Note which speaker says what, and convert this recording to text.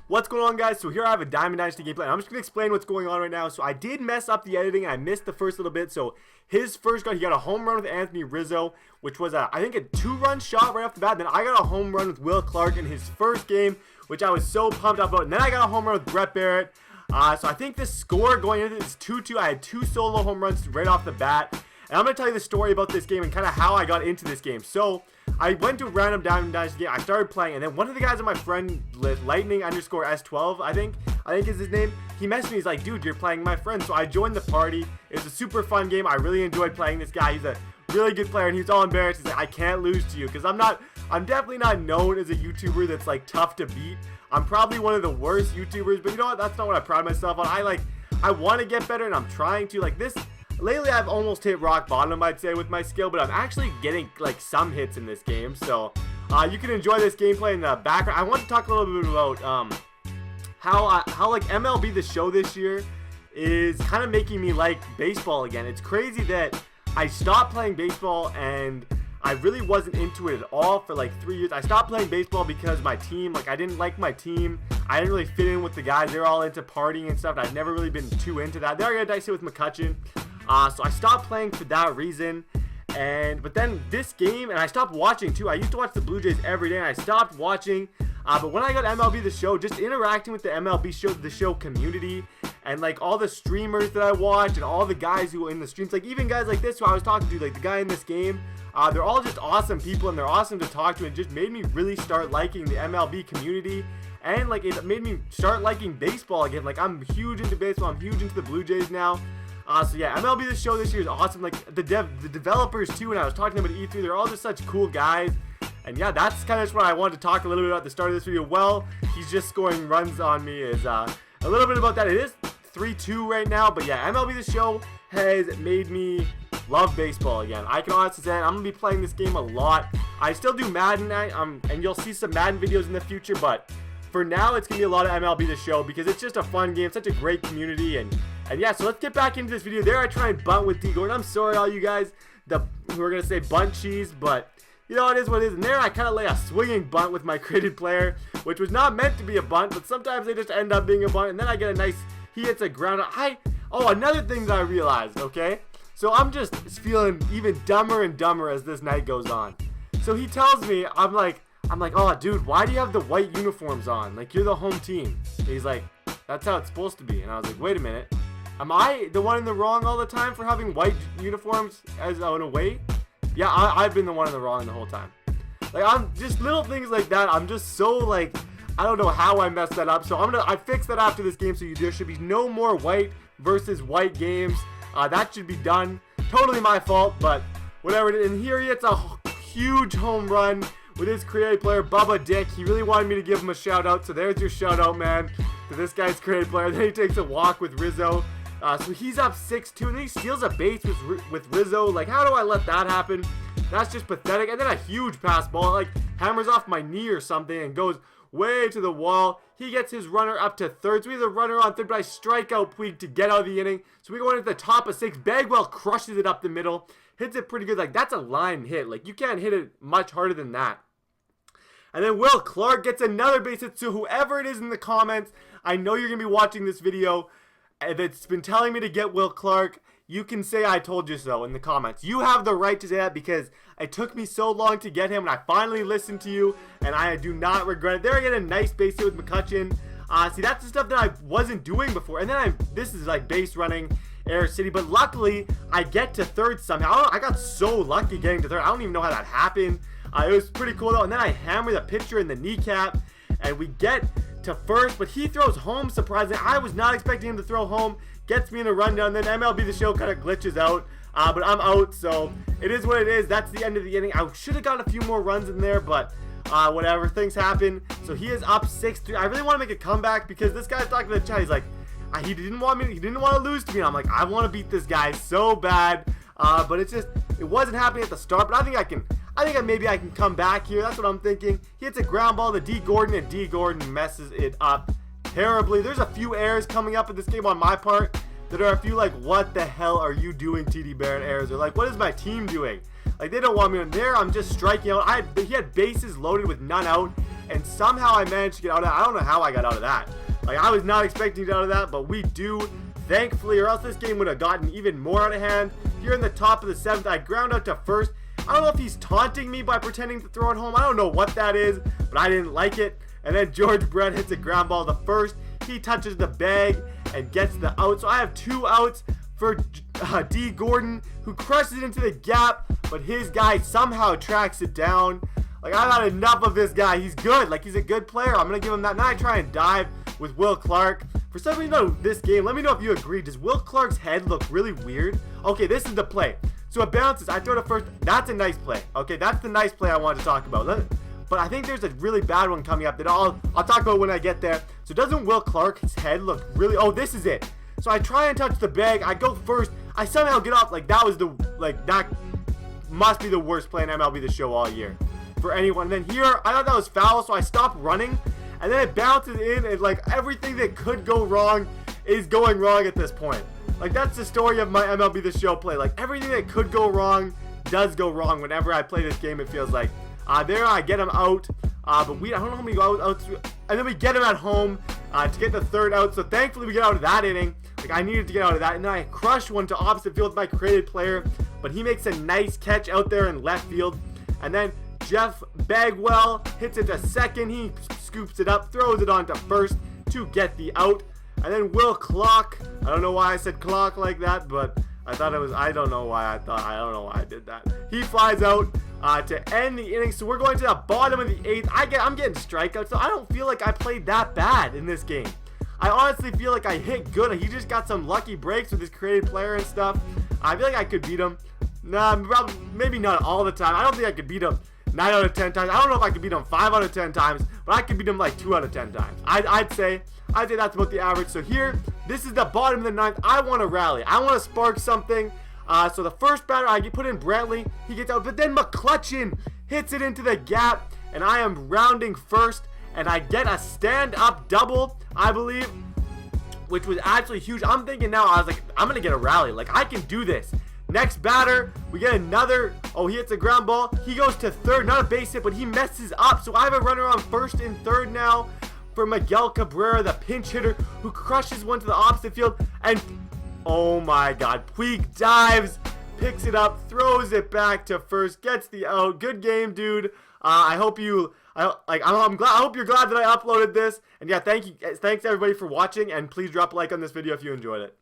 Speaker 1: What's going on, guys? So here I have a Diamond Dynasty gameplay, and I'm just going to explain what's going on right now. So I did mess up the editing, and I missed the first little bit. So his first gun, he got a home run with Anthony Rizzo, which was, I think, a 2-run shot right off the bat. Then I got a home run with Will Clark in his first game, which I was so pumped up about. And then I got a home run with Brett Barrett. So I think the score going into this is 2-2. I had 2 solo home runs right off the bat. And I'm going to tell you the story about this game and kind of how I got into this game. So I went to a random Diamond Dynasty game. I started playing, and then one of the guys on my friend list, Lightning_S12, I think is his name. He messaged me. He's like, dude, you're playing my friend. So I joined the party. It's a super fun game. I really enjoyed playing this guy. He's a really good player, and he's all embarrassed. He's like, I can't lose to you, because I'm definitely not known as a YouTuber that's like tough to beat. I'm probably one of the worst YouTubers, but you know what? That's not what I pride myself on. I want to get better, and I'm trying to. Like this. Lately, I've almost hit rock bottom, I'd say, with my skill, but I'm actually getting, like, some hits in this game, so, you can enjoy this gameplay in the background. I want to talk a little bit about, how, like, MLB The Show this year is kind of making me like baseball again. It's crazy that I stopped playing baseball, and I really wasn't into it at all for, like, 3 years. I stopped playing baseball because my team, like, I didn't like my team. I didn't really fit in with the guys. They were all into partying and stuff, and I've never really been too into that. They were going to dice it with McCutcheon. So I stopped playing for that reason, but then this game, and I stopped watching too. I used to watch the Blue Jays every day, and I stopped watching, but when I got MLB The Show, just interacting with the The Show community, and like all the streamers that I watch, and all the guys who are in the streams, like even guys like this who I was talking to, like the guy in this game, they're all just awesome people, and they're awesome to talk to, and it just made me really start liking the MLB community, and like it made me start liking baseball again. Like I'm huge into baseball, I'm huge into the Blue Jays now. So yeah, MLB The Show this year is awesome. Like the developers too, when I was talking to them at E3, they're all just such cool guys. And yeah, that's kind of just what I wanted to talk a little bit about at the start of this video. Well, he's just scoring runs on me is a little bit about that. It is 3-2 right now, but yeah, MLB The Show has made me love baseball again. I can honestly say I'm gonna be playing this game a lot. I still do Madden, and you'll see some Madden videos in the future, but for now, it's going to be a lot of MLB The Show because it's just a fun game, such a great community, and yeah, so let's get back into this video. There I try and bunt with D. Gordon. I'm sorry, all you guys who are going to say bunt cheese, but you know, it is what it is. And there I kind of lay a swinging bunt with my created player, which was not meant to be a bunt, but sometimes they just end up being a bunt, and then I get a nice, he hits a ground. Oh, another thing that I realized, okay? So I'm just feeling even dumber and dumber as this night goes on. So he tells me, I'm like, oh, dude, why do you have the white uniforms on? Like, you're the home team. And he's like, that's how it's supposed to be. And I was like, wait a minute. Am I the one in the wrong all the time for having white uniforms as an away? Yeah, I've been the one in the wrong the whole time. Like, I'm just little things like that. I'm just so, like, I don't know how I messed that up. So I fixed that after this game. So there should be no more white versus white games. That should be done. Totally my fault, but whatever. And here he hits a huge home run with his creative player, Bubba Dick. He really wanted me to give him a shout out, so there's your shout out, man, to this guy's creative player. Then he takes a walk with Rizzo. So he's up 6-2, and then he steals a base with Rizzo. Like, how do I let that happen? That's just pathetic. And then a huge pass ball, like, hammers off my knee or something and goes way to the wall. He gets his runner up to third. So we have the runner on third, but I strike out Puig to get out of the inning. So we go into the top of 6. Bagwell crushes it up the middle. Hits it pretty good. Like, that's a line hit. Like, you can't hit it much harder than that. And then Will Clark gets another base hit. So whoever it is in the comments, I know you're going to be watching this video that's been telling me to get Will Clark. You can say I told you so in the comments. You have the right to say that because it took me so long to get him, and I finally listened to you, and I do not regret it. There I get a nice base hit with McCutcheon. See, that's the stuff that I wasn't doing before. And then this is like base running Air City, but luckily I get to third somehow. I got so lucky getting to third. I don't even know how that happened. It was pretty cool though. And then I hammer the pitcher in the kneecap, and we get to first, but he throws home. Surprising. I was not expecting him to throw home. Gets me in a rundown. Then MLB The Show kind of glitches out, but I'm out, so it is what it is. That's the end of the inning. I should have got a few more runs in there, but whatever. Things happen. So he is up 6-3. I really want to make a comeback because this guy's talking to the chat. He's like, he didn't want to lose to me. And I'm like, I want to beat this guy so bad, but it wasn't happening at the start. But I think maybe I can come back here. That's what I'm thinking. He hits a ground ball to D. Gordon, and D. Gordon messes it up terribly. There's a few errors coming up in this game on my part. There are a few like, what the hell are you doing, TDBarrett errors? Or like, what is my team doing? Like, they don't want me in there. I'm just striking out. He had bases loaded with none out, and somehow I managed to get out of that. I don't know how I got out of that. Like, I was not expecting to get out of that, but we do, thankfully, or else this game would have gotten even more out of hand. Here in the top of the 7th, I ground out to first. I don't know if he's taunting me by pretending to throw it home. I don't know what that is, but I didn't like it. And then George Brett hits a ground ball to first. He touches the bag and gets the out. So I have 2 outs for D. Gordon, who crushes it into the gap, but his guy somehow tracks it down. Like, I've had enough of this guy. He's good. Like, he's a good player. I'm going to give him that. Now I try and dive with Will Clark. For some reason, this game, let me know if you agree. Does Will Clark's head look really weird? Okay, this is the play. So it bounces. I throw it first. That's a nice play. Okay, that's the nice play I wanted to talk about. But I think there's a really bad one coming up that I'll talk about when I get there. So doesn't Will Clark's head look really... Oh, this is it. So I try and touch the bag. I go first. I somehow get off. Like, that was the... Like, that must be the worst play in MLB The Show all year for anyone. And then here, I thought that was foul, so I stopped running. And then it bounces in, and, like, everything that could go wrong is going wrong at this point. Like, that's the story of my MLB The Show play. Like, everything that could go wrong does go wrong whenever I play this game, it feels like. There I get him out, but I don't know how many outs, and then we get him at home to get the 3rd out. So thankfully we get out of that inning. Like, I needed to get out of that, and then I crush one to opposite field with my created player, but he makes a nice catch out there in left field. And then Jeff Bagwell hits it to second. He scoops it up, throws it on to first to get the out. And then Will Clark, I don't know why I said clock like that, but I thought it was, I don't know why I did that. He flies out to end the inning. So we're going to the bottom of the 8th. I'm getting strikeouts, so I don't feel like I played that bad in this game. I honestly feel like I hit good. He just got some lucky breaks with his created player and stuff. I feel like I could beat him. Nah, maybe not all the time. I don't think I could beat him 9 out of 10 times. I don't know if I could beat him 5 out of 10 times, but I could beat him like 2 out of 10 times. I'd say that's about the average. So here, this is the bottom of the 9th. I want to rally. I want to spark something. So the first batter, I put in Brantley. He gets out, but then McClutchin hits it into the gap, and I am rounding first, and I get a stand-up double, I believe, which was actually huge. I'm thinking now, I was like, I'm going to get a rally. Like, I can do this. Next batter, we get another. Oh, he hits a ground ball. He goes to third. Not a base hit, but he messes up. So I have a runner on first and third now for Miguel Cabrera, the pinch hitter, who crushes one to the opposite field. And, oh my God, Puig dives, picks it up, throws it back to first, gets the out. Good game, dude. I hope you're glad that I uploaded this. And yeah, thanks everybody for watching. And please drop a like on this video if you enjoyed it.